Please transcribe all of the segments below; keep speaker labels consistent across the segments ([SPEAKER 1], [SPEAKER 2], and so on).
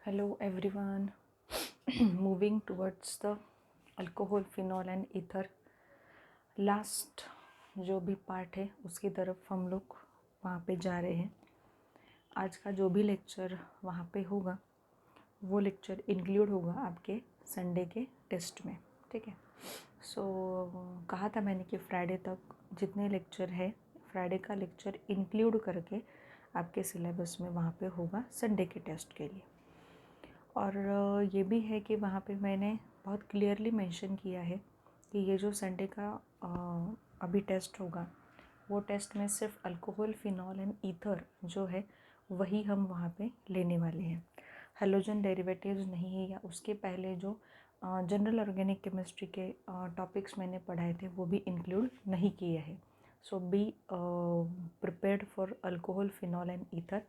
[SPEAKER 1] Hello everyone. Moving towards the alcohol, phenol and ether. Last जो भी part है उसकी तरफ हम लोग वहाँ पे जा रहे हैं. आज का जो भी लेक्चर वहाँ पे होगा वो लेक्चर इंक्लूड होगा आपके संडे के टेस्ट में. ठीक है. सो कहा था मैंने कि फ्राइडे तक जितने लेक्चर है फ्राइडे का लेक्चर इंक्लूड करके आपके सिलेबस में वहाँ पे होगा संडे के टेस्ट के लिए. और ये भी है कि वहाँ पे मैंने बहुत क्लियरली मेंशन किया है कि ये जो संडे का अभी टेस्ट होगा वो टेस्ट में सिर्फ अल्कोहल, फिनॉल एंड ईथर जो है वही हम वहाँ पे लेने वाले हैं. हेलोजन डेरिवेटिव्स नहीं है या उसके पहले जो जनरल ऑर्गेनिक केमिस्ट्री के टॉपिक्स मैंने पढ़ाए थे वो भी इंक्लूड नहीं किए हैं. So be prepared for alcohol, phenol and ether.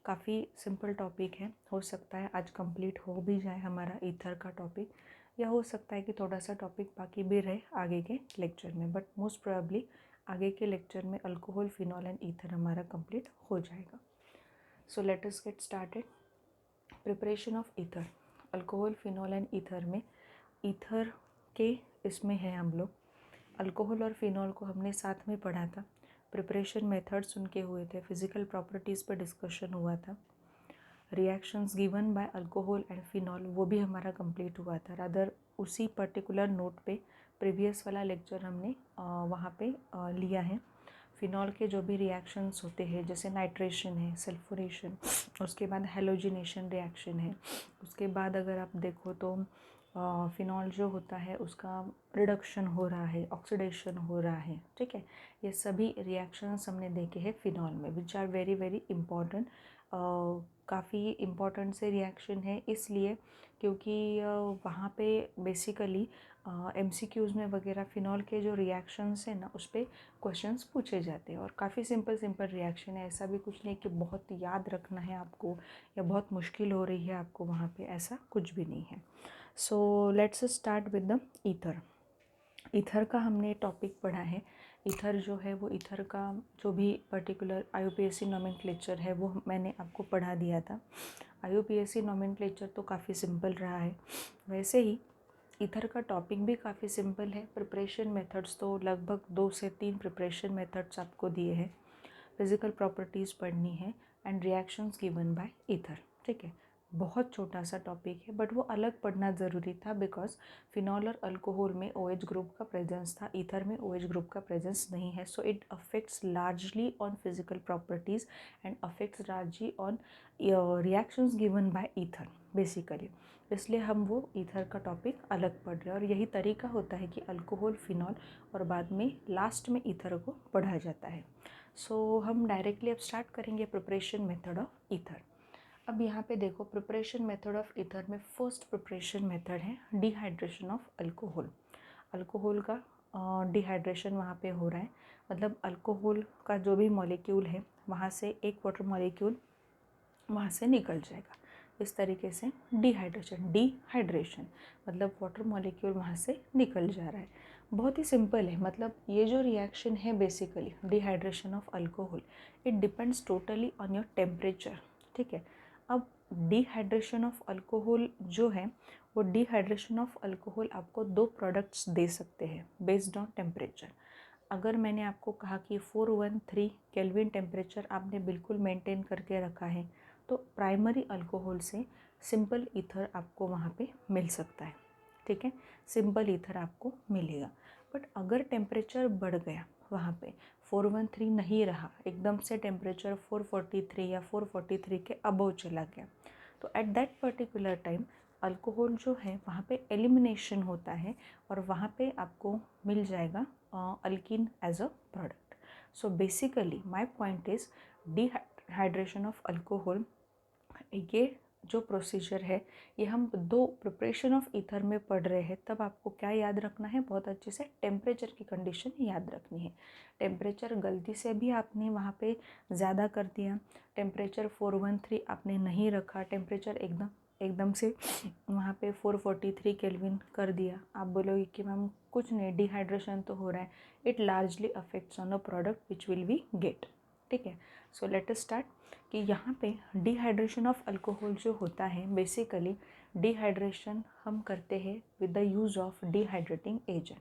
[SPEAKER 1] काफ़ी सिंपल टॉपिक है. हो सकता है आज कंप्लीट हो भी जाए हमारा ईथर का टॉपिक, या हो सकता है कि थोड़ा सा टॉपिक बाकी भी रहे आगे के लेक्चर में, बट मोस्ट प्रोबेबली आगे के लेक्चर में अल्कोहल, फिनॉल एंड ईथर हमारा कंप्लीट हो जाएगा. सो let us get started. Preparation of ether. Alcohol, phenol and ether में ईथर के इसमें है हम लोग. अल्कोहल और फिनॉल को हमने साथ में पढ़ा था. प्रिपरेशन मेथड्स उनके हुए थे. फिज़िकल प्रॉपर्टीज़ पर डिस्कशन हुआ था. Reactions given by alcohol and phenol वो भी हमारा कंप्लीट हुआ था. रादर उसी पर्टिकुलर नोट पे प्रीवियस वाला लेक्चर हमने वहाँ पे लिया है. फिनॉल के जो भी रिएक्शंस होते हैं जैसे नाइट्रेशन है, सल्फोरेशन, उसके बाद हेलोजिनेशन रिएक्शन है. उसके बाद अगर आप देखो तो फिनॉल जो होता है उसका रिडक्शन हो रहा है, ऑक्सीडेशन हो रहा है. ठीक है. ये सभी रिएक्शंस हमने देखे हैं फिनॉल में which are very very important. काफ़ी इम्पॉर्टेंट से रिएक्शन है इसलिए क्योंकि वहाँ पे बेसिकली MCQs में वगैरह फिनॉल के जो रिएक्शंस हैं ना उस पर क्वेश्चंस पूछे जाते हैं. और काफ़ी सिंपल रिएक्शन है. ऐसा भी कुछ नहीं कि बहुत याद रखना है आपको या बहुत मुश्किल हो रही है आपको वहाँ पे, ऐसा कुछ भी नहीं है. So let's start with the ether. Ether का हमने टॉपिक पढ़ा है. ईथर जो है वो ईथर का जो भी पर्टिकुलर IUPAC नोमेनक्लेचर है वो मैंने आपको पढ़ा दिया था. IUPAC नोमेनक्लेचर तो काफ़ी सिंपल रहा है. वैसे ही ईथर का टॉपिक भी काफ़ी सिंपल है. प्रिपरेशन मेथड्स तो लगभग 2 से 3 प्रिपरेशन मेथड्स आपको दिए हैं. फिज़िकल प्रॉपर्टीज़ पढ़नी है and reactions given by ether. ठीक है. बहुत छोटा सा टॉपिक है बट वो अलग पढ़ना ज़रूरी था बिकॉज फिनॉल और अल्कोहल में OH ग्रुप का प्रेजेंस था, ईथर में OH ग्रुप का प्रेजेंस नहीं है. So it affects largely on physical properties and affects largely on reactions given by ether basically. इसलिए हम वो ईथर का टॉपिक अलग पढ़ रहे हैं. और यही तरीका होता है कि अल्कोहल, फिनॉल और बाद में लास्ट में ईथर को पढ़ा जाता है. सो हम डायरेक्टली अब स्टार्ट करेंगे प्रिपरेशन मेथड ऑफ ईथर. अब यहाँ पे देखो प्रिपरेशन मेथड ऑफ ईथर में फर्स्ट प्रिपरेशन मेथड है डिहाइड्रेशन ऑफ अल्कोहल. अल्कोहल का डिहाइड्रेशन वहाँ पे हो रहा है. मतलब अल्कोहल का जो भी मॉलिक्यूल है वहाँ से एक वाटर मॉलिक्यूल वहाँ से निकल जाएगा. इस तरीके से डिहाइड्रेशन मतलब वाटर मॉलिक्यूल वहाँ से निकल जा रहा है. बहुत ही सिंपल है. मतलब ये जो रिएक्शन है basically dehydration of alcohol, it depends totally on your temperature. ठीक है. अब डिहाइड्रेशन ऑफ अल्कोहल जो है वो डिहाइड्रेशन ऑफ अल्कोहल आपको 2 प्रोडक्ट्स दे सकते हैं बेस्ड ऑन टेम्परेचर. अगर मैंने आपको कहा कि 413 केल्विन टेम्परेचर आपने बिल्कुल मेंटेन करके रखा है तो प्राइमरी अल्कोहल से सिंपल ईथर आपको वहाँ पे मिल सकता है. ठीक है. सिंपल ईथर आपको मिलेगा. बट अगर टेम्परेचर बढ़ गया वहाँ पे 413 नहीं रहा, एकदम से टेम्परेचर 443 या 443 के अबव चला गया, तो at that particular time alcohol जो है वहाँ पे एलिमिनेशन होता है और वहाँ पे आपको मिल जाएगा alkene as a product. So basically my point is dehydration of alcohol, ये जो प्रोसीजर है ये हम 2 प्रिपरेशन ऑफ ईथर में पढ़ रहे हैं. तब आपको क्या याद रखना है, बहुत अच्छे से टेम्परेचर की कंडीशन याद रखनी है. टेम्परेचर गलती से भी आपने वहाँ पे ज़्यादा कर दिया, टेम्परेचर 413 आपने नहीं रखा, टेम्परेचर एकदम से वहाँ पे 443 केल्विन कर दिया, आप बोलोगे कि मैम कुछ नहीं, डिहाइड्रेशन तो हो रहा है. It largely affects on a product which will we get. ठीक है। सो लेट अस स्टार्ट कि यहाँ पे डिहाइड्रेशन ऑफ अल्कोहल जो होता है, बेसिकली डिहाइड्रेशन हम करते हैं with the use of dehydrating agent,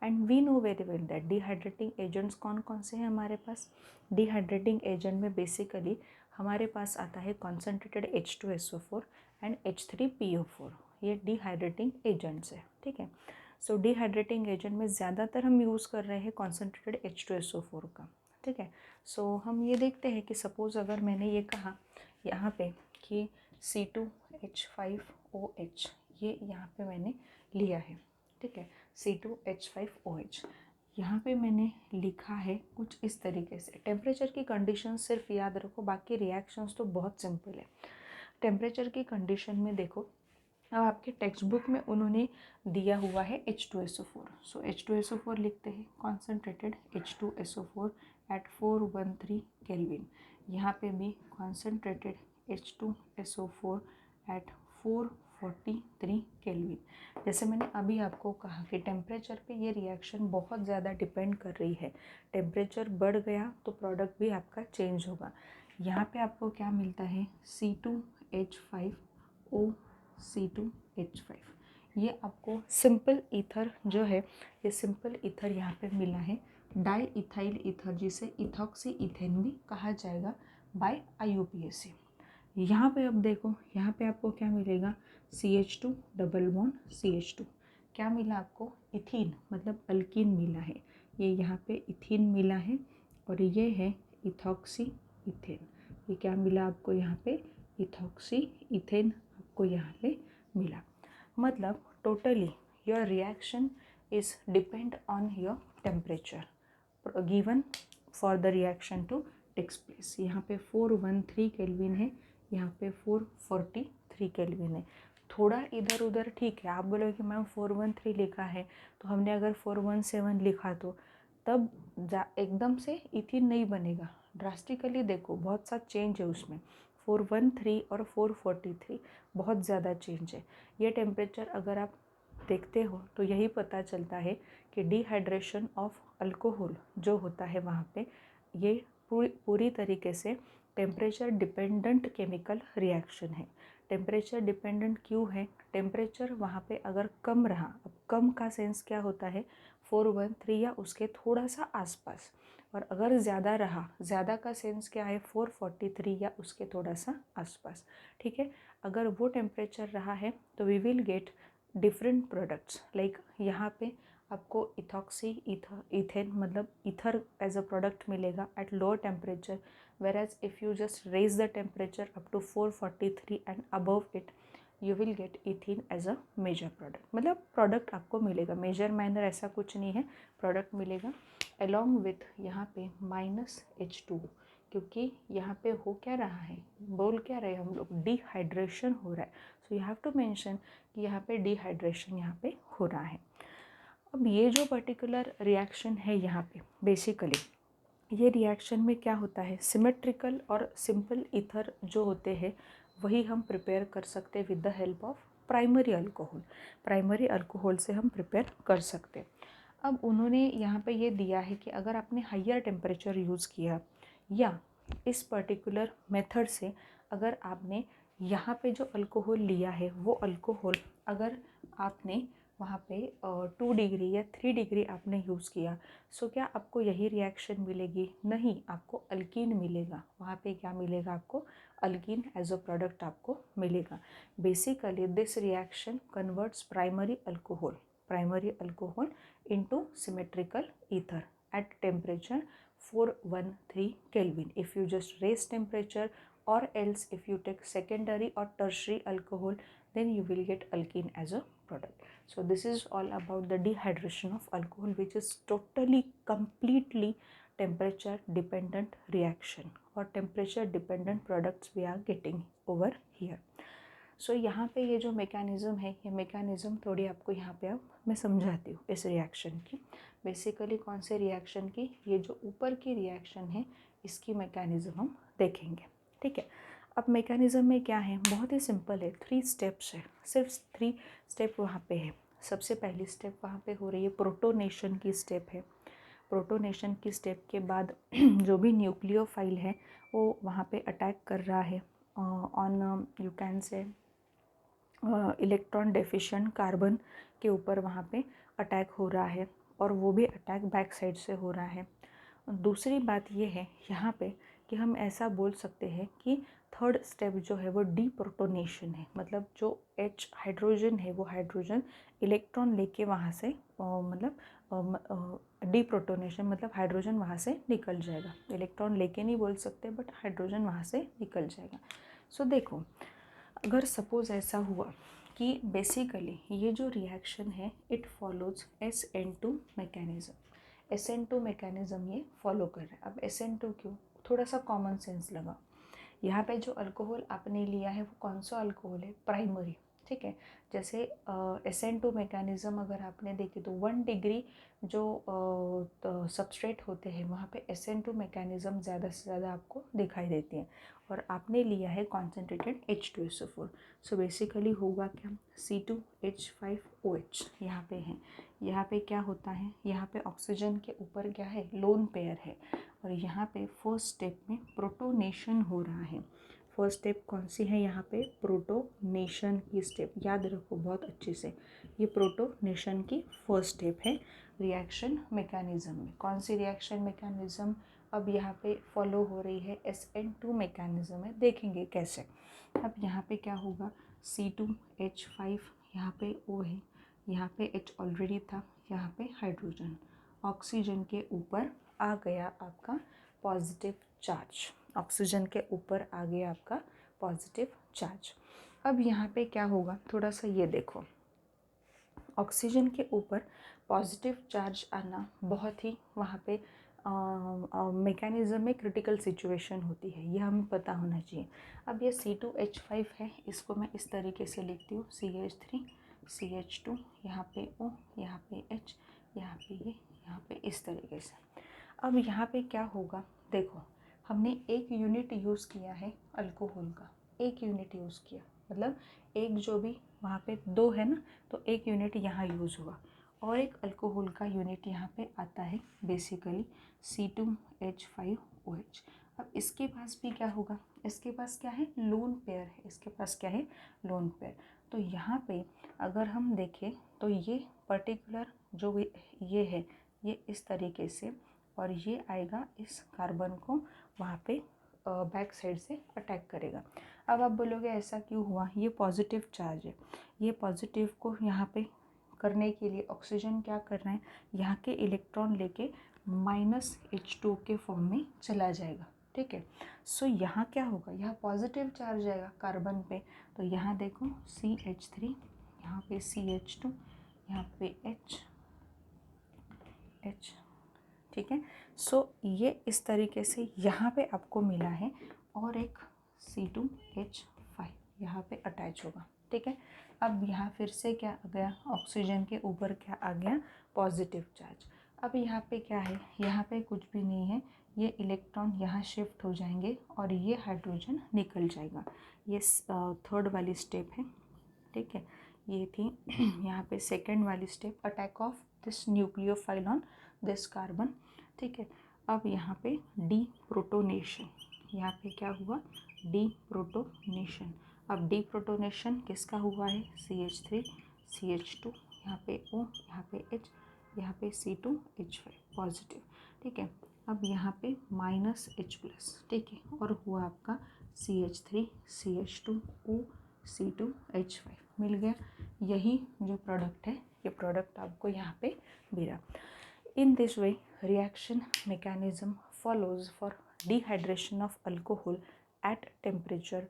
[SPEAKER 1] and we know very well that dehydrating agents कौन कौन से हैं हमारे पास। डिहाइड्रेटिंग एजेंट में बेसिकली हमारे पास आता है कॉन्सेंट्रेटेड H2SO4 एंड H3PO4, ये डिहाइड्रेटिंग एजेंट्स है, ठीक है। सो डिहाइड्रेटिंग एजेंट में ज़्यादातर हम यूज़ कर रहे हैं कॉन्सेंट्रेटेड H2SO4 का, ठीक है। सो हम ये देखते हैं कि सपोज़ अगर मैंने ये कहा यहाँ पे कि C2H5OH, ये यहाँ पे मैंने लिया है, ठीक है, C2H5OH, यहाँ पे मैंने लिखा है कुछ इस तरीके से। टेम्परेचर की कंडीशन सिर्फ याद रखो, बाकी रिएक्शंस तो बहुत सिंपल है। टेम्परेचर की कंडीशन में देखो, अब आपके टेक्स्ट बुक में उन्होंने दिया हुआ है H2SO4, सो H2SO4 लिखते हैं कॉन्सेंट्रेटेड H2SO4 एट 413 केल्विन। यहाँ पे भी कॉन्सेंट्रेटेड H2SO4 एट 443 केल्विन। जैसे मैंने अभी आपको कहा कि टेम्परेचर पे ये रिएक्शन बहुत ज़्यादा डिपेंड कर रही है। टेम्परेचर बढ़ गया तो प्रोडक्ट भी आपका चेंज होगा। यहाँ पे आपको क्या मिलता है, C2H5O C2H5, ये आपको सिंपल ईथर जो है, ये सिंपल ईथर यहाँ पे मिला है, डाई इथाइल ईथर, जिसे इथॉक्सी इथेन भी कहा जाएगा बाय IUPAC। यहाँ पे अब देखो, यहाँ पे आपको क्या मिलेगा, CH2 डबल बॉन्ड CH2, क्या मिला आपको, इथीन, मतलब अल्कीन मिला है, ये यहाँ पे इथीन मिला है, और ये है इथॉक्सी इथेन, ये क्या मिला आपको यहाँ पे, इथॉक्सी इथेन आपको यहाँ पे मिला। मतलब totally your reaction is depend on your temperature given for the reaction to takes place. यहाँ पे 413 केल्विन है, यहाँ पे 443 केल्विन है, थोड़ा इधर उधर ठीक है। आप बोलोगे कि मैम 413 लिखा है, तो हमने अगर 417 लिखा तो तब एकदम से इथीन नहीं बनेगा। ड्रास्टिकली देखो, बहुत सा चेंज है उसमें, 413 और 443 बहुत ज़्यादा चेंज है। ये टेम्परेचर अगर आप देखते हो तो यही पता चलता है कि डिहाइड्रेशन ऑफ अल्कोहल जो होता है वहाँ पे, ये पूरी तरीके से टेम्परेचर डिपेंडेंट केमिकल रिएक्शन है। टेम्परेचर डिपेंडेंट क्यों है, टेम्परेचर वहाँ पे अगर कम रहा, अब कम का सेंस क्या होता है, 413 या उसके थोड़ा सा आसपास, और अगर ज़्यादा रहा, ज़्यादा का सेंस क्या है, 443 या उसके थोड़ा सा आसपास, ठीक है। अगर वो टेम्परेचर रहा है तो we will get different products, like यहाँ पे आपको इथॉक्सी इथेन मतलब ईथर एज अ प्रोडक्ट मिलेगा at lower temperature, whereas if you just raise the temperature up to 443 and above it, you will get ethene as a major product। मतलब product आपको मिलेगा, major minor ऐसा कुछ नहीं है, product मिलेगा along with यहाँ पे -H2, क्योंकि यहाँ पे हो क्या रहा है, बोल क्या रहे हम लोग, डिहाइड्रेशन हो रहा है। So you have to mention कि यहाँ पे डिहाइड्रेशन यहाँ पे हो रहा है। अब ये जो पर्टिकुलर रिएक्शन है यहाँ पे, बेसिकली ये रिएक्शन में क्या होता है, सिमेट्रिकल और सिंपल ईथर जो होते हैं वही हम प्रिपेयर कर सकते हैं with the help of primary alcohol. Primary alcohol से हम प्रिपेयर कर सकते हैं। अब उन्होंने यहाँ पे ये दिया है कि अगर आपने हायर टेम्परेचर यूज़ किया या इस पर्टिकुलर मेथड से अगर आपने यहाँ पे जो अल्कोहल लिया है वो अल्कोहल अगर आपने वहाँ पे 2 डिग्री या 3 डिग्री आपने यूज़ किया, सो क्या आपको यही रिएक्शन मिलेगी, नहीं, आपको अल्कीन मिलेगा। वहाँ पे क्या मिलेगा आपको, अल्कीन एज अ प्रोडक्ट आपको मिलेगा। Basically this reaction converts primary alcohol into symmetrical ether at temperature 413 Kelvin. If you just raise temperature, or else if you take secondary or tertiary alcohol, then you will get alkene as a product. So this is all about the dehydration of alcohol, which is totally completely temperature dependent reaction or temperature dependent products we are getting over here. सो यहाँ पे ये जो mechanism है, ये mechanism थोड़ी आपको यहाँ पे अब मैं समझाती हूँ इस रिएक्शन की। बेसिकली कौन से रिएक्शन की, ये जो ऊपर की रिएक्शन है इसकी मैकेनिज़्म हम देखेंगे, ठीक है। अब मैकेनिज़्म में क्या है, बहुत ही सिंपल है, 3 स्टेप्स है, सिर्फ 3 स्टेप वहाँ पे है। सबसे पहली स्टेप वहाँ पे हो रही है प्रोटोनेशन की स्टेप है। प्रोटोनेशन की स्टेप के बाद जो भी न्यूक्लियोफाइल है वो वहाँ पे अटैक कर रहा है on you can say electron deficient carbon के ऊपर वहाँ पे अटैक हो रहा है, और वो भी अटैक बैक साइड से हो रहा है। दूसरी बात ये है यहाँ पे कि हम ऐसा बोल सकते हैं कि थर्ड स्टेप जो है वो डीप्रोटोनेशन है, मतलब जो H हाइड्रोजन है वो हाइड्रोजन इलेक्ट्रॉन लेके वहाँ से मतलब डीप्रोटोनेशन मतलब हाइड्रोजन वहाँ से निकल जाएगा। इलेक्ट्रॉन लेके नहीं बोल सकते, बट हाइड्रोजन वहाँ से निकल जाएगा। सो देखो, अगर सपोज़ ऐसा हुआ कि बेसिकली ये जो रिएक्शन है it follows SN2 mechanism, SN2 mechanism ये फॉलो कर रहा है। अब SN2 क्यों, थोड़ा सा कॉमन सेंस लगा। यहाँ पे जो अल्कोहल आपने लिया है वो कौन सा अल्कोहल है, प्राइमरी, ठीक है। जैसे SN2 मैकेनिज़्म अगर आपने देखे तो 1 डिग्री जो सबस्ट्रेट होते हैं वहाँ पे SN2 मैकेनिज़्म ज़्यादा से ज़्यादा आपको दिखाई देती है, और आपने लिया है कॉन्सेंट्रेटेड H2SO4। सो बेसिकली होगा क्या, C2H5OH यहाँ पे है। यहाँ पे क्या होता है, यहाँ पे ऑक्सीजन के ऊपर क्या है, लोन पेयर है, और यहाँ पे फर्स्ट स्टेप में प्रोटोनेशन हो रहा है। फर्स्ट स्टेप कौन सी है यहाँ पे, प्रोटोनेशन की स्टेप, याद रखो बहुत अच्छे से, ये प्रोटोनेशन की फर्स्ट स्टेप है रिएक्शन मैकेनिज़्म में। कौन सी रिएक्शन मैकेनिज़्म अब यहाँ पे फॉलो हो रही है, SN2 मैकेनिज़्म में, देखेंगे कैसे। अब यहाँ पे क्या होगा, C2H5 यहाँ पे O है, यहाँ पे H ऑलरेडी था, यहाँ पे हाइड्रोजन, ऑक्सीजन के ऊपर आ गया आपका पॉजिटिव चार्ज, ऑक्सीजन के ऊपर आ गया आपका पॉजिटिव चार्ज। अब यहाँ पे क्या होगा, थोड़ा सा ये देखो, ऑक्सीजन के ऊपर पॉजिटिव चार्ज आना बहुत ही वहाँ पे मैकेनिज़्म में क्रिटिकल सिचुएशन होती है, ये हमें पता होना चाहिए। अब ये C2H5 है, इसको मैं इस तरीके से लिखती हूँ, CH3 CH2, यहाँ पे O, यहाँ पे H, यहाँ पे ये, यहाँ पे इस तरीके से। अब यहाँ पे क्या होगा, देखो हमने एक यूनिट यूज़ किया है अल्कोहल का, एक यूनिट यूज़ किया, मतलब एक जो भी वहाँ पे 2 है ना, तो एक यूनिट यहाँ यूज़ हुआ, और एक अल्कोहल का यूनिट यहाँ पे आता है बेसिकली C2H5OH। अब इसके पास भी क्या होगा, इसके पास क्या है, लोन पेयर है, इसके पास क्या है, लोन पेयर। तो यहाँ पे अगर हम देखें तो ये पर्टिकुलर जो ये है ये इस तरीके से, और ये आएगा इस कार्बन को वहाँ पे बैक साइड से अटैक करेगा। अब आप बोलोगे ऐसा क्यों हुआ, ये पॉजिटिव चार्ज है, ये पॉजिटिव को यहाँ पे करने के लिए ऑक्सीजन क्या कर रहे हैं, यहाँ के इलेक्ट्रॉन लेके -H2 के फॉर्म में चला जाएगा, ठीक है। सो यहाँ क्या होगा, यहाँ पॉजिटिव चार्ज आएगा कार्बन पे, तो यहाँ देखो CH3, यहाँ पे CH2, यहाँ पे H, ठीक है। सो ये इस तरीके से यहाँ पे आपको मिला है, और एक C2H5 यहाँ पे अटैच होगा, ठीक है। अब यहाँ फिर से क्या आ गया, ऑक्सीजन के ऊपर क्या आ गया, पॉजिटिव चार्ज। अब यहाँ पे क्या है, यहाँ पे कुछ भी नहीं है, ये इलेक्ट्रॉन यहाँ शिफ्ट हो जाएंगे और ये हाइड्रोजन निकल जाएगा। ये थर्ड वाली स्टेप है, ठीक है। ये थी यहाँ पे सेकेंड वाली step, attack of this nucleophile on this carbon, ठीक है। अब यहाँ पे डी प्रोटोनेशन, यहाँ पे क्या हुआ, डी प्रोटोनेशन। अब डी प्रोटोनेशन किसका हुआ है, CH3 CH2, यहाँ पे O, यहाँ पे H, यहाँ पे C2H5 पॉजिटिव, ठीक है। अब यहाँ पे -H+, ठीक है, और हुआ आपका CH3 CH2O C2H5 मिल गया। यही जो प्रोडक्ट है, ये प्रोडक्ट आपको यहाँ पे मिला। In this way, reaction mechanism follows for dehydration of alcohol at temperature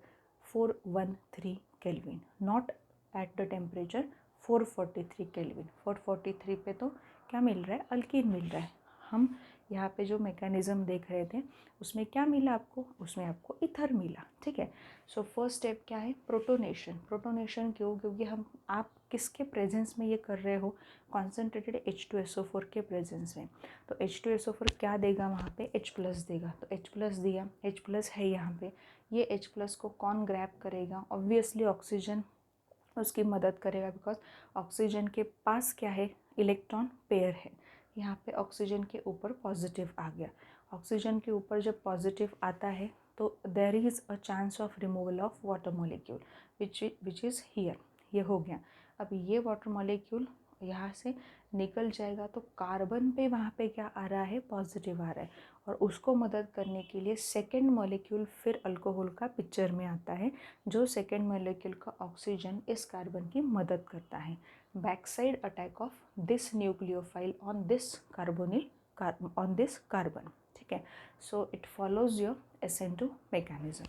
[SPEAKER 1] 413 Kelvin, not at the temperature 443 Kelvin। 443 पे तो क्या मिल रहा है, अल्कीन मिल रहा है। हम यहाँ पे जो मैकेनिज़्म देख रहे थे उसमें क्या मिला आपको, उसमें आपको ईथर मिला, ठीक है। सो फर्स्ट स्टेप क्या है, प्रोटोनेशन। प्रोटोनेशन क्यों, क्योंकि आप किसके प्रेजेंस में ये कर रहे हो, कॉन्सेंट्रेटेड H2SO4 के प्रेजेंस में। तो H2SO4 क्या देगा वहाँ पे, H+ देगा, तो H+ दिया, H+ है यहाँ पे, ये H+ को कौन ग्रैब करेगा, ऑब्वियसली ऑक्सीजन उसकी मदद करेगा, बिकॉज ऑक्सीजन के पास क्या है, इलेक्ट्रॉन पेयर है, यहाँ पे ऑक्सीजन के ऊपर पॉजिटिव आ गया। ऑक्सीजन के ऊपर जब पॉजिटिव आता है तो there is a chance of removal of water molecule which is here. ये हो गया। अब ये वाटर मॉलिक्यूल यहाँ से निकल जाएगा तो कार्बन पे वहाँ पे क्या आ रहा है, पॉजिटिव आ रहा है, और उसको मदद करने के लिए सेकेंड मॉलिक्यूल फिर अल्कोहल का पिक्चर में आता है, जो सेकेंड मॉलिक्यूल का ऑक्सीजन इस कार्बन की मदद करता है। Backside attack of this nucleophile on this carbon, ठीक है। So it follows your SN2 mechanism.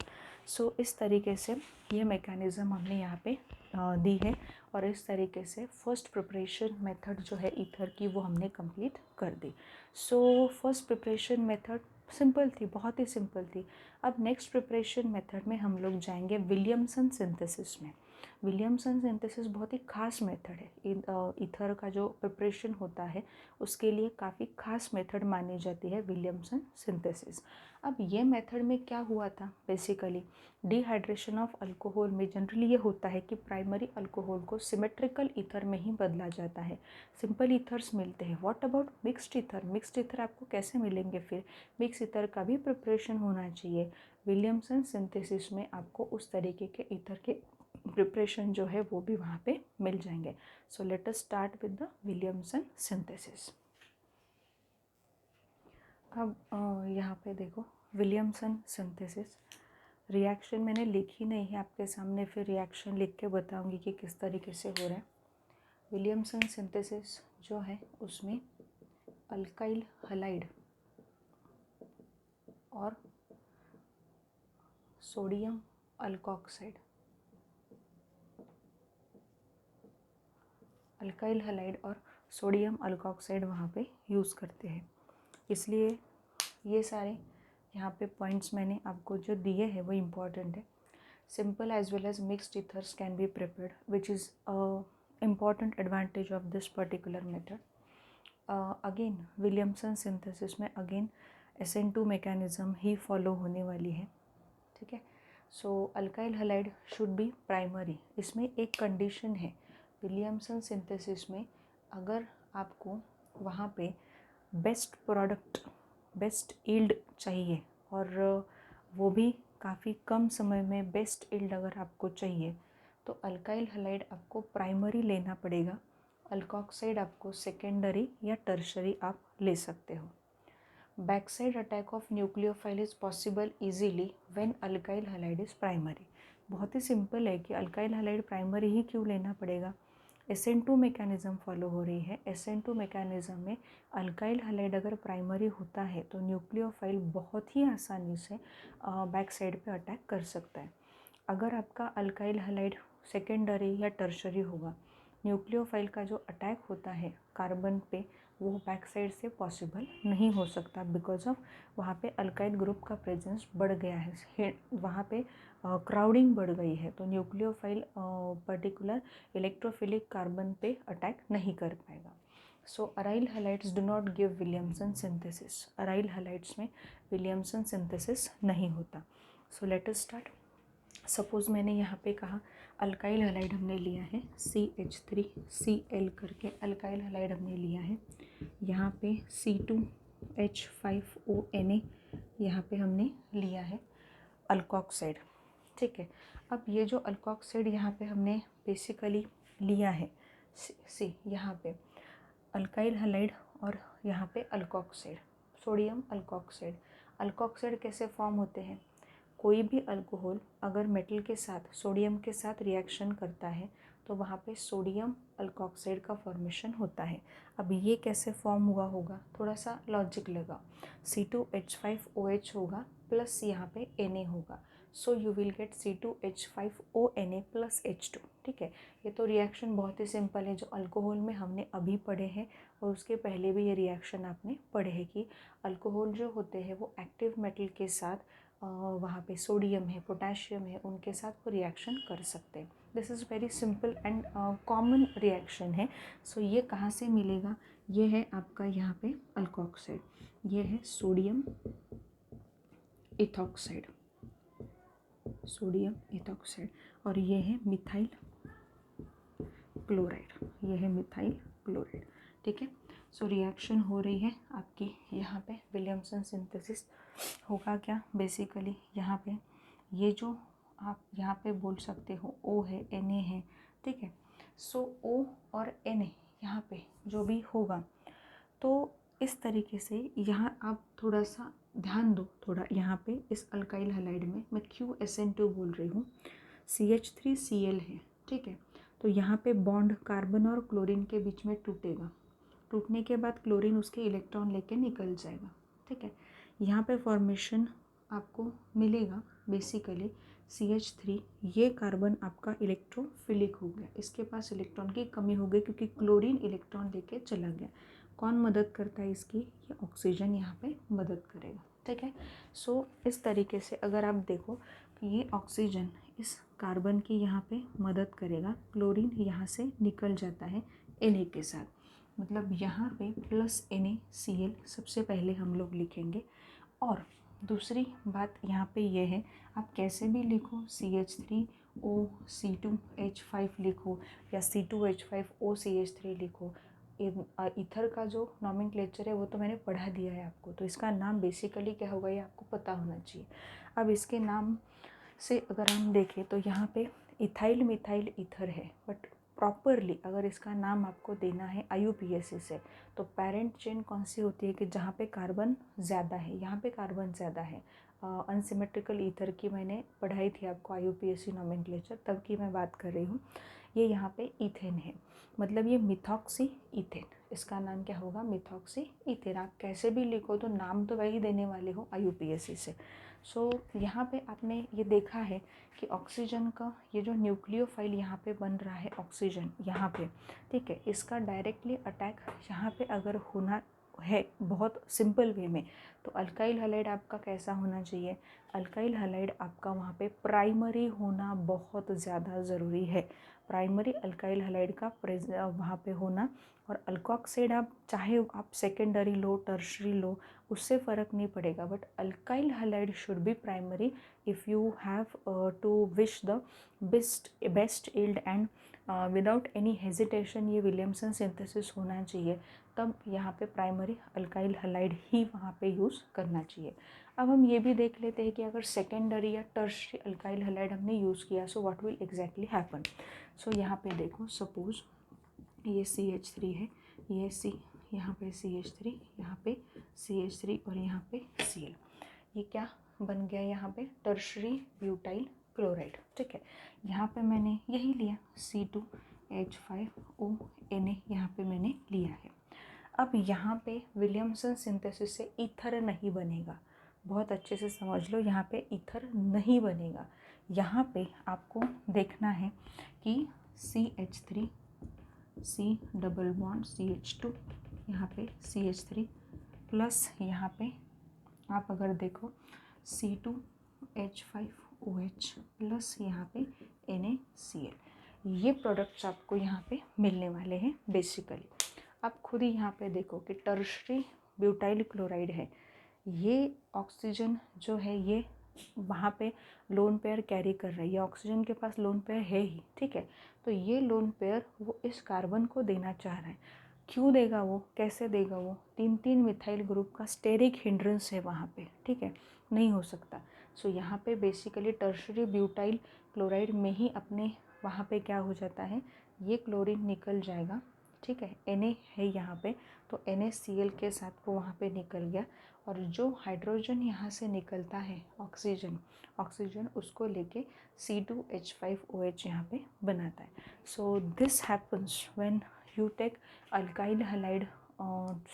[SPEAKER 1] So इस तरीके से ये मैकेनिज्म हमने यहाँ पे दी है, और इस तरीके से फर्स्ट प्रिपरेशन मेथड जो है ईथर की वो हमने कंप्लीट कर दी। So first preparation method simple थी, बहुत ही सिंपल थी। अब नेक्स्ट प्रिपरेशन मेथड में हम लोग जाएंगे विलियमसन सिंथेसिस में। विलियमसन सिंथेसिस बहुत ही खास मेथड है। ईथर का जो प्रिपरेशन होता है उसके लिए काफ़ी खास मेथड मानी जाती है विलियमसन सिंथेसिस। अब ये मेथड में क्या हुआ था, बेसिकली डिहाइड्रेशन ऑफ अल्कोहल में जनरली ये होता है कि प्राइमरी अल्कोहल को सिमेट्रिकल ईथर में ही बदला जाता है। सिंपल ईथर्स मिलते हैं। What about mixed ether? Mixed ether आपको कैसे मिलेंगे? फिर मिक्स ईथर का भी प्रिपरेशन होना चाहिए। विलियमसन सिंथेसिस में आपको उस तरीके के ईथर के प्रिपरेशन जो है वो भी वहाँ पे मिल जाएंगे। सो let us start with the Williamson synthesis. अब यहाँ पे देखो विलियमसन सिंथेसिस रिएक्शन मैंने लिखी नहीं है आपके सामने, फिर रिएक्शन लिख के बताऊंगी कि किस तरीके से हो रहा है। विलियमसन सिंथेसिस जो है उसमें अल्काइल हलाइड और सोडियम अल्कोक्साइड, अल्काइल हलाइड और सोडियम अल्कोक्साइड वहाँ पे यूज़ करते हैं। इसलिए ये सारे यहाँ पे पॉइंट्स मैंने आपको जो दिए हैं वो इम्पॉर्टेंट है। Simple as well as mixed ethers can be prepared which is important advantage of this particular method. Again Williamson synthesis में अगेन SN2 मैकेनिज्म ही फॉलो होने वाली है, ठीक है। So alkyl halide should be primary. इसमें एक कंडीशन है विलियमसन सिंथेसिस में, अगर आपको वहाँ पे बेस्ट प्रोडक्ट, बेस्ट ईल्ड चाहिए, और वो भी काफ़ी कम समय में बेस्ट ईल्ड अगर आपको चाहिए, तो अल्काइल हलाइड आपको प्राइमरी लेना पड़ेगा। अल्कोक्साइड आपको सेकेंडरी या टर्शरी आप ले सकते हो। Backside attack of nucleophile is possible easily when alkyl halide is primary. बहुत ही सिंपल है कि अल्काइल हलाइड प्राइमरी ही क्यों लेना पड़ेगा। SN2 मैकेनिज्म फॉलो हो रही है। SN2 मैकेनिज्म में अल्काइल हलाइड अगर प्राइमरी होता है तो न्यूक्लियोफाइल बहुत ही आसानी से बैक साइड पे अटैक कर सकता है। अगर आपका अल्काइल हलाइड सेकेंडरी या टर्शरी होगा, न्यूक्लियोफाइल का जो अटैक होता है कार्बन पे वो बैक साइड से पॉसिबल नहीं हो सकता, बिकॉज ऑफ वहाँ पे अल्काइल ग्रुप का प्रेजेंस बढ़ गया है, वहाँ पे क्राउडिंग बढ़ गई है, तो न्यूक्लियोफाइल पर्टिकुलर इलेक्ट्रोफिलिक कार्बन पे अटैक नहीं कर पाएगा। So aryl halides do not give Williamson synthesis. Aryl halides में विलियमसन सिंथेसिस नहीं होता। So let us start. Suppose मैंने यहाँ पे कहा अल्काइल हलाइड हमने लिया है CH3Cl करके अल्काइल हलाइड हमने लिया है। यहाँ पे C2H5ONa यहाँ पे हमने लिया है अल्कोक्साइड, ठीक है। अब ये जो अल्कोक्साइड यहाँ पे हमने बेसिकली लिया है सी यहाँ पे अल्काइल हलाइड और यहाँ पे अल्कोक्साइड, सोडियम अल्कोक्साइड। अल्कोक्साइड कैसे फॉर्म होते हैं? कोई भी अल्कोहल अगर मेटल के साथ, सोडियम के साथ रिएक्शन करता है तो वहाँ पे सोडियम अल्कोक्साइड का फॉर्मेशन होता है। अब ये कैसे फॉर्म हुआ होगा, थोड़ा सा लॉजिक लगा। C2H5OH होगा प्लस यहाँ पे Na होगा, so you will get C2H5ONa plus H2, ठीक है। ये तो रिएक्शन बहुत ही सिंपल है जो अल्कोहल में हमने अभी पढ़े हैं, और उसके पहले भी ये रिएक्शन आपने पढ़े हैं कि अल्कोहल जो होते हैं वो एक्टिव मेटल के साथ वहाँ पे सोडियम है, पोटेशियम है, उनके साथ वो रिएक्शन कर सकते हैं। This is very simple and common reaction है। सो ये कहाँ से मिलेगा? ये है आपका यहाँ पे अल्कोक्साइड, ये है सोडियम इथॉक्साइड, सोडियम इथॉक्साइड, और ये है मिथाइल क्लोराइड, ये है मिथाइल क्लोराइड, ठीक है। सो रिएक्शन हो रही है आपकी यहाँ पे विलियमसन सिंथेसिस। होगा क्या बेसिकली यहाँ पे ये जो आप यहाँ पे बोल सकते हो O है Na है, ठीक है। सो O और Na यहाँ पे जो भी होगा तो इस तरीके से यहाँ आप थोड़ा सा ध्यान दो। थोड़ा यहाँ पे इस अल्काइल हैलाइड में मैं QSN2 बोल रही हूँ, CH3Cl है, ठीक है। तो यहाँ पे बॉन्ड कार्बन और क्लोरीन के बीच में टूटेगा। टूटने के बाद क्लोरीन उसके इलेक्ट्रॉन लेके निकल जाएगा, ठीक है। यहाँ पे फॉर्मेशन आपको मिलेगा बेसिकली CH3। ये कार्बन आपका इलेक्ट्रोफिलिक हो गया, इसके पास इलेक्ट्रॉन की कमी हो गई क्योंकि क्लोरीन इलेक्ट्रॉन लेके चला गया। कौन मदद करता है इसकी? ये ऑक्सीजन यहाँ पे मदद करेगा, ठीक है। सो इस तरीके से अगर आप देखो कि ये ऑक्सीजन इस कार्बन की यहाँ पे मदद करेगा, क्लोरीन यहाँ से निकल जाता है Na के साथ, मतलब यहाँ पे प्लस NaCl सबसे पहले हम लोग लिखेंगे। और दूसरी बात यहाँ पे ये है, आप कैसे भी लिखो CH3O C2H5 लिखो या C2H5O CH3 लिखो, ईथर का जो नॉमेनक्लेचर है वो तो मैंने पढ़ा दिया है आपको, तो इसका नाम बेसिकली क्या होगा ये आपको पता होना चाहिए। अब इसके नाम से अगर हम देखें तो यहाँ पे इथाइल मिथाइल ईथर है, बट प्रॉपरली अगर इसका नाम आपको देना है IUPAC से तो पेरेंट चेन कौन सी होती है कि जहाँ पे कार्बन ज़्यादा है, यहाँ पे कार्बन ज़्यादा है। अनसिमेट्रिकल ईथर की मैंने पढ़ाई थी आपको IUPAC नॉमेनक्लेचर, तब की मैं बात कर रही हूँ। ये यहाँ पे ईथेन है, मतलब ये मिथॉक्सी ईथेन, इसका नाम क्या होगा? Methoxy ethane. आप कैसे भी लिखो तो नाम तो वही देने वाले हो IUPAC से। सो यहाँ पे आपने ये देखा है कि ऑक्सीजन का ये जो न्यूक्लियोफाइल यहाँ पे बन रहा है ऑक्सीजन यहाँ पे, ठीक है, इसका डायरेक्टली अटैक यहाँ पे अगर होना है बहुत सिंपल वे में तो अल्काइल हैलाइड आपका कैसा होना चाहिए? अल्काइल हैलाइड आपका वहाँ पे प्राइमरी होना बहुत ज़्यादा ज़रूरी है। प्राइमरी अल्काइल हैलाइड का वहाँ पे होना, और अल्कोक्साइड आप चाहे आप सेकेंडरी लो टर्शरी लो उससे फ़र्क नहीं पड़ेगा, but alkyl halide should be primary if you have to wish the best yield and without any hesitation ये विलियमसन सिंथेसिस होना चाहिए। तब यहाँ पे प्राइमरी अल्काइल हैलाइड ही वहाँ पे यूज़ करना चाहिए। अब हम ये भी देख लेते हैं कि अगर सेकेंडरी या टर्शरी अल्काइल हैलाइड हमने यूज़ किया so what will exactly happen. So यहाँ पे देखो, सपोज ये CH3 है, ये C, यहाँ पे CH3, यहाँ पे CH3 और यहाँ पे Cl। ये क्या बन गया? यहाँ पे टर्शरी ब्यूटाइल क्लोराइड, ठीक है। यहाँ पे मैंने यही लिया C2H5O Na, यहाँ पे मैंने लिया है। अब यहाँ पे विलियमसन सिंथेसिस से ईथर नहीं बनेगा, बहुत अच्छे से समझ लो, यहाँ पे ईथर नहीं बनेगा। यहाँ पे आपको देखना है कि CH3 C double bond CH2, यहाँ पे CH3 प्लस यहाँ पे आप अगर देखो C2H5OH प्लस यहाँ पे NaCl, ये प्रोडक्ट्स आपको यहाँ पे मिलने वाले हैं बेसिकली। आप खुद ही यहाँ पे देखो कि टर्शरी ब्यूटाइल क्लोराइड है, ये ऑक्सीजन जो है ये वहाँ पे लोन पेयर कैरी कर रही है, ऑक्सीजन के पास लोन पेयर है ही, ठीक है। तो ये लोन पेयर वो इस कार्बन को देना चाह रहा है। क्यों देगा वो? कैसे देगा वो? 3 मिथाइल ग्रुप का स्टेरिक हिंड्रेंस है वहाँ पे, ठीक है, नहीं हो सकता। सो यहाँ पे बेसिकली टर्शरी ब्यूटाइल क्लोराइड में ही अपने वहाँ पे क्या हो जाता है, ये क्लोरीन निकल जाएगा, ठीक है। Na है यहाँ पे तो NaCl के साथ वो वहाँ पे निकल गया, और जो हाइड्रोजन यहाँ से निकलता है ऑक्सीजन उसको लेके C2H5OH यहाँ पे बनाता है। So this happens when you take alkyl halide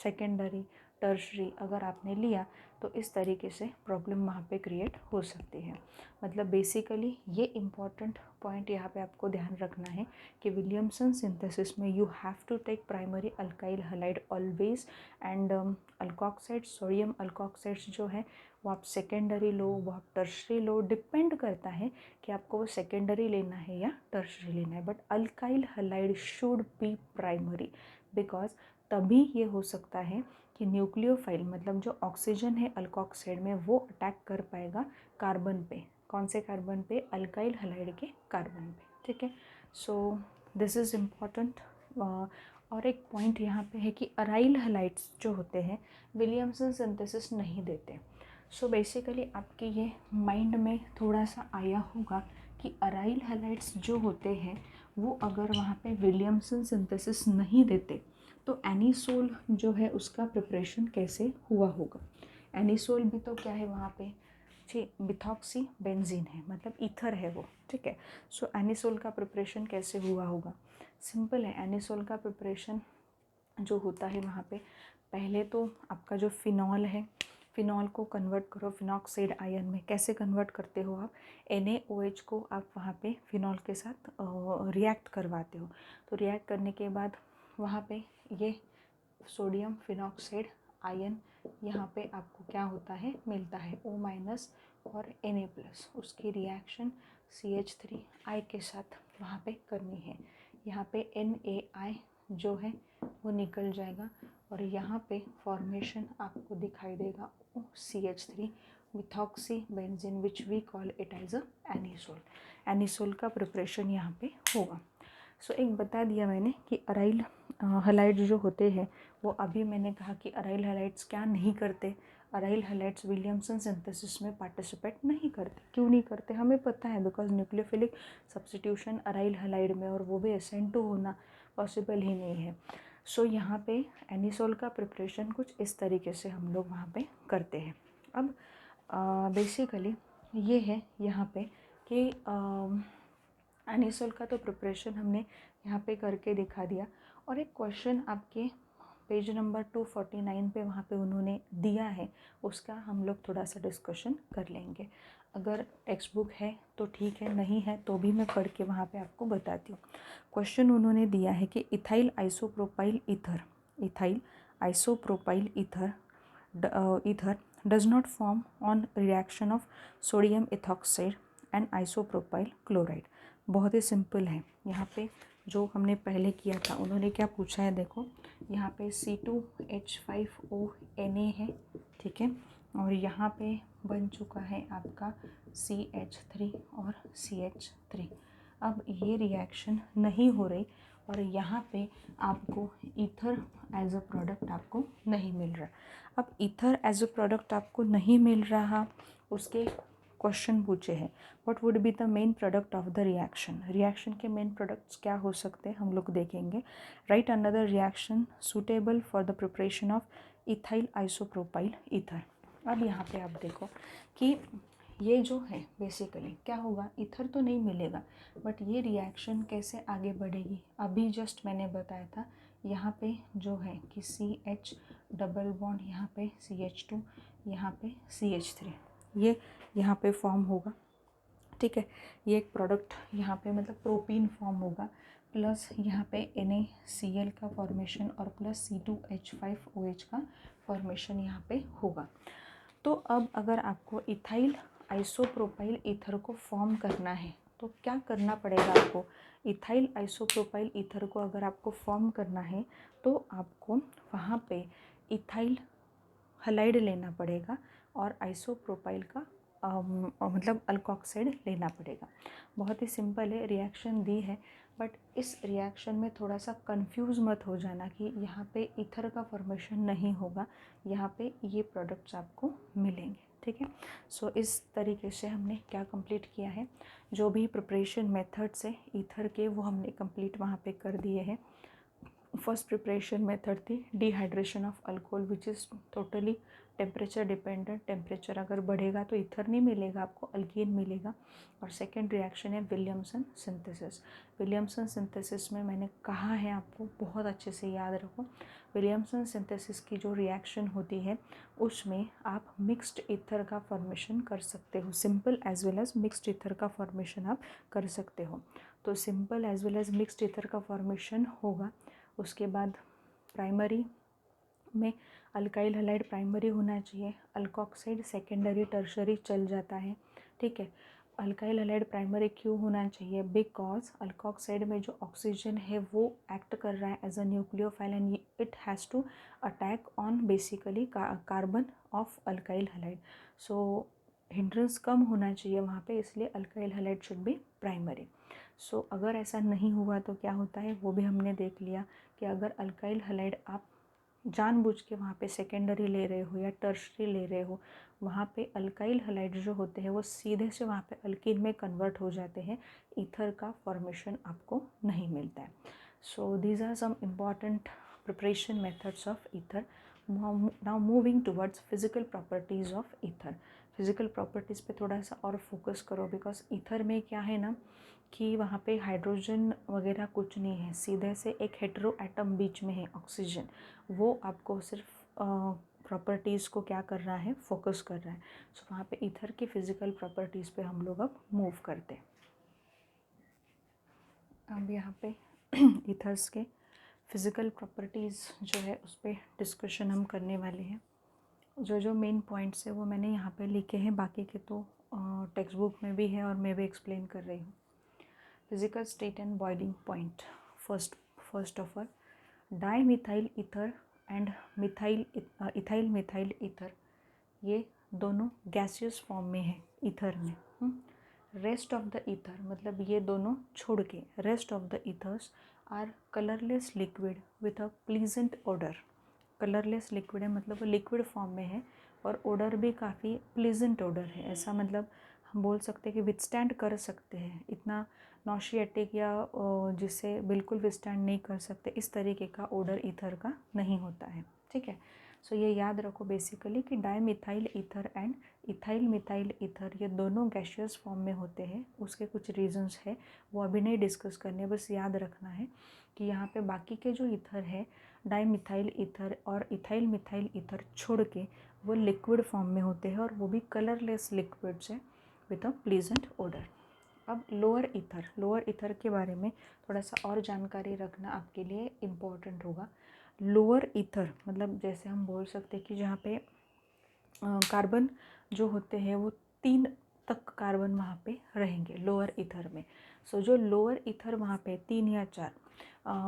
[SPEAKER 1] secondary tertiary, अगर आपने लिया तो इस तरीके से प्रॉब्लम वहाँ पे क्रिएट हो सकती है। मतलब बेसिकली ये इम्पॉर्टेंट पॉइंट यहाँ पे आपको ध्यान रखना है कि विलियमसन सिंथेसिस में you have to take primary alkyl halide always, and alkoxide sodium alkoxides जो है वो आप सेकेंडरी लो वो आप टर्शरी लो, डिपेंड करता है कि आपको वो सेकेंडरी लेना है या टर्शरी लेना है, but alkyl halide should be primary, because तभी ये हो सकता है कि न्यूक्लियोफाइल मतलब जो ऑक्सीजन है अल्कोक्साइड में वो अटैक कर पाएगा कार्बन पे। कौन से कार्बन पे? अल्काइल हैलाइड के कार्बन पे, ठीक है। सो दिस इज़ इम्पॉर्टेंट और एक पॉइंट यहाँ पे है कि अराइल हैलाइड्स जो होते हैं विलियमसन सिंथेसिस नहीं देते। सो बेसिकली आपके ये माइंड में थोड़ा सा आया होगा कि अराइल हैलाइड्स जो होते हैं वो अगर वहाँ पे विलियमसन सिंथेसिस नहीं देते तो एनिसोल जो है उसका प्रिपरेशन कैसे हुआ होगा। एनिसोल भी तो क्या है वहाँ पे जी मिथॉक्सी बेंजीन है, मतलब ईथर है वो, ठीक है। सो एनिसोल का प्रिपरेशन कैसे हुआ होगा, सिंपल है। एनिसोल का प्रिपरेशन जो होता है वहाँ पे पहले तो आपका जो फिनॉल है, फिनॉल को कन्वर्ट करो फिनॉक्साइड आयन में। कैसे कन्वर्ट करते हो आप, NaOH को आप वहाँ पे फिनॉल के साथ रिएक्ट करवाते हो। तो रिएक्ट करने के बाद वहाँ पे ये सोडियम फिनॉक्साइड आयन यहाँ पे आपको क्या होता है मिलता है O- और Na+, उसकी रिएक्शन CH3 के साथ वहाँ पे करनी है। यहाँ पे NaI जो है वो निकल जाएगा और यहाँ पे फॉर्मेशन आपको दिखाई देगा CH3 methoxy benzene which we call it as a anisole. Anisole का प्रिपरेशन यहाँ पे होगा। सो एक बता दिया मैंने कि अराइल हैलाइड्स जो होते हैं वो, अभी मैंने कहा कि अराइल हैलाइड्स क्या नहीं करते, अराइल हैलाइड्स विलियमसन सिंथेसिस में पार्टिसिपेट नहीं करते। क्यों नहीं करते हमें पता है, because nucleophilic substitution aryl halide में और वो भी SN2 होना पॉसिबल ही नहीं है। सो यहाँ पे एनिसोल का प्रिपरेशन कुछ इस तरीके से हम लोग वहाँ पे करते हैं। अब बेसिकली ये है यहाँ पे कि एनिसोल का तो प्रिपरेशन हमने यहाँ पे करके दिखा दिया। और एक क्वेश्चन आपके पेज नंबर 249 पे वहाँ पे उन्होंने दिया है, उसका हम लोग थोड़ा सा डिस्कशन कर लेंगे। अगर टेक्स्ट बुक है तो ठीक है, नहीं है तो भी मैं पढ़ के वहाँ पे आपको बताती हूँ। क्वेश्चन उन्होंने दिया है कि ethyl isopropyl ether does not form on reaction of sodium ethoxide and isopropyl chloride। बहुत ही सिंपल है। यहाँ पे जो हमने पहले किया था उन्होंने क्या पूछा है, देखो यहाँ पे C2H5O Na है, ठीक है, और यहाँ पे बन चुका है आपका CH3 और CH3। अब ये रिएक्शन नहीं हो रही और यहाँ पे आपको ईथर एज अ प्रोडक्ट आपको नहीं मिल रहा। अब ईथर एज अ प्रोडक्ट आपको नहीं मिल रहा, उसके क्वेश्चन पूछे हैं what would be the main product of the reaction. Reaction के मेन प्रोडक्ट्स क्या हो सकते हैं हम लोग देखेंगे। Right another reaction suitable for the preparation of ethyl isopropyl ether. अब यहाँ पे आप देखो कि ये जो है बेसिकली क्या होगा, ईथर तो नहीं मिलेगा बट ये रिएक्शन कैसे आगे बढ़ेगी। अभी जस्ट मैंने बताया था यहाँ पे जो है कि CH डबल बॉन्ड यहाँ पे CH2 यहाँ पे CH3 ये यहाँ पे फॉर्म होगा, ठीक है। ये एक प्रोडक्ट यहाँ पे मतलब प्रोपीन फॉर्म होगा, प्लस यहाँ पे NaCl का फॉर्मेशन और प्लस C2H5OH का फॉर्मेशन यहाँ पे होगा। तो अब अगर आपको इथाइल आइसोप्रोपाइल ईथर को फॉर्म करना है तो क्या करना पड़ेगा आपको। इथाइल आइसोप्रोपाइल ईथर को अगर आपको फॉर्म करना है तो आपको वहाँ पे इथाइल हैलाइड लेना पड़ेगा और आइसोप्रोपाइल का मतलब अल्कोक्साइड लेना पड़ेगा। बहुत ही सिंपल है, रिएक्शन दी है बट इस रिएक्शन में थोड़ा सा कंफ्यूज मत हो जाना कि यहाँ पे ईथर का फॉर्मेशन नहीं होगा, यहाँ पे ये प्रोडक्ट्स आपको मिलेंगे, ठीक है। सो इस तरीके से हमने क्या कंप्लीट किया है, जो भी प्रिपरेशन मेथड्स है ईथर के वो हमने कंप्लीट वहाँ पे कर दिए हैं। फर्स्ट प्रिपरेशन मेथड थी dehydration of alcohol which is totally temperature dependent. Temperature अगर बढ़ेगा तो ईथर नहीं मिलेगा आपको, अल्कीन मिलेगा। और सेकेंड रिएक्शन है विलियमसन सिंथेसिस। विलियमसन सिंथेसिस में मैंने कहा है आपको बहुत अच्छे से याद रखो, विलियमसन सिंथेसिस की जो रिएक्शन होती है उसमें आप मिक्स्ड ईथर का फॉर्मेशन कर सकते हो, simple as well as mixed ether का फॉर्मेशन आप कर सकते हो। तो simple as well as mixed ether का फॉर्मेशन होगा। उसके बाद प्राइमरी में अल्काइल हैलाइड प्राइमरी होना चाहिए, अल्कोक्साइड सेकेंडरी टर्शरी चल जाता है, ठीक है। अल्काइल हैलाइड प्राइमरी क्यों होना चाहिए, बिकॉज अल्कोक्साइड में जो ऑक्सीजन है वो एक्ट कर रहा है as a nucleophile and it has to attack on basically carbon of alkyl halide. So hindrance कम होना चाहिए वहाँ पे, इसलिए alkyl halide should be primary. So अगर ऐसा नहीं हुआ तो क्या होता है वो भी हमने देख लिया कि अगर अल्काइल हैलाइड आप जानबूझ के वहाँ पे सेकेंडरी ले रहे हो या टर्शरी ले रहे हो, वहाँ पे अल्काइल हैलाइड जो होते हैं वो सीधे से वहाँ पे अल्कीन में कन्वर्ट हो जाते हैं, ईथर का फॉर्मेशन आपको नहीं मिलता है। So these are some important preparation methods of ether. Now moving towards physical properties of ether. Physical properties पे थोड़ा सा और फोकस करो, बिकॉज ईथर में क्या है ना कि वहाँ पे हाइड्रोजन वगैरह कुछ नहीं है, सीधे से एक हेटेरो एटम बीच में है ऑक्सीजन, वो आपको सिर्फ प्रॉपर्टीज़ को क्या कर रहा है, फोकस कर रहा है। सो वहाँ पे ईथर की फ़िज़िकल प्रॉपर्टीज़ पे हम लोग अब मूव करते हैं। अब यहाँ पे ईथर्स के फ़िज़िकल प्रॉपर्टीज़ जो है उस पर डिस्कशन हम करने वाले हैं। जो मेन पॉइंट्स है वो मैंने यहाँ पे लिखे हैं, बाकी के तो टेक्स्ट बुक में भी है और मैं भी एक्सप्लेन कर रही हूँ। Physical state and boiling point. First of all, dimethyl ether and ethyl methyl ether, ये दोनों गैसियस फॉर्म में है ईथर में। रेस्ट ऑफ द ईथर मतलब ये दोनों छोड़ के rest of the ethers are colourless liquid with a pleasant odour. Colourless liquid है मतलब वो लिक्विड फॉर्म में है और ओडर भी काफ़ी प्लीजेंट ओडर है। ऐसा मतलब हम बोल सकते हैं कि विथस्टैंड कर सकते हैं, इतना नॉशिएटिक या जिसे बिल्कुल विथस्टैंड नहीं कर सकते, इस तरीके का ओडर ईथर का नहीं होता है। ठीक है, सो ये याद रखो बेसिकली कि dimethyl ether and ethyl methyl ether ये दोनों गैसियस फॉर्म में होते हैं। उसके कुछ रीजंस है, वो अभी नहीं डिस्कस करने, बस याद रखना है कि यहाँ पे बाकी के जो ईथर है डाईमिथाइल ईथर और इथाइल मिथाइल ईथर छोड़ के वो लिक्विड फॉर्म में होते हैं और वो भी कलरलेस लिक्विड्स है विथ अ प्लीजेंट ओडर। अब लोअर ईथर के बारे में थोड़ा सा और जानकारी रखना आपके लिए इम्पोर्टेंट होगा। लोअर ईथर मतलब जैसे हम बोल सकते हैं कि जहाँ पे कार्बन जो होते हैं वो 3 तक कार्बन वहाँ पे रहेंगे लोअर ईथर में। सो जो लोअर ईथर वहाँ पे 3 या 4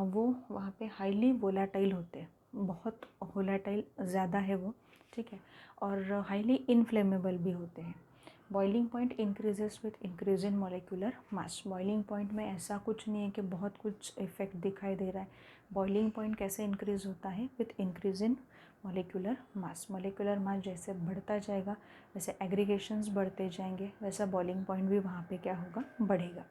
[SPEAKER 1] वो वहाँ पे हाईली वोलेटाइल होते हैं, बहुत वोलेटाइल ज़्यादा है वो। ठीक है, और हाईली इनफ्लेमेबल भी होते हैं। Boiling point increases with increase in molecular mass. Boiling point में ऐसा कुछ नहीं है कि बहुत कुछ इफेक्ट दिखाई दे रहा है। बॉइलिंग पॉइंट कैसे इंक्रीज होता है, with increase in molecular mass. Molecular mass जैसे बढ़ता जाएगा वैसे एग्रीगेशंस बढ़ते जाएंगे, वैसा बॉइलिंग पॉइंट भी वहाँ पे क्या होगा, बढ़ेगा।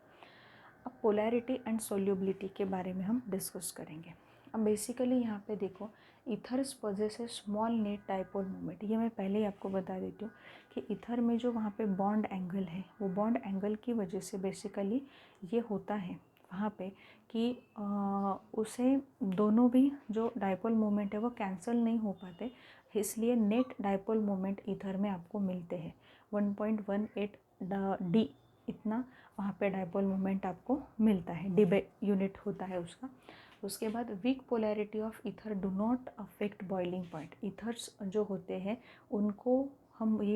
[SPEAKER 1] अब पोलैरिटी एंड सोल्यूबिलिटी के बारे में हम डिस्कस करेंगे। अब बेसिकली यहाँ पे देखो, ईथर्स पॉजेस ए स्मॉल नेट डाइपोल मोमेंट। ये मैं पहले ही आपको बता देती हूँ कि ईथर में जो वहाँ पे बॉन्ड एंगल है, वो बॉन्ड एंगल की वजह से बेसिकली ये होता है वहाँ पे कि उसे दोनों भी जो डाइपोल मोमेंट है वो कैंसिल नहीं हो पाते, इसलिए नेट डाइपोल मोमेंट ईथर में आपको मिलते हैं 1.18 डी, इतना वहाँ पे डाइपोल मोमेंट आपको मिलता है, डी यूनिट होता है उसका। उसके बाद weak polarity of ether do not affect boiling point. Ethers जो होते हैं उनको हम ये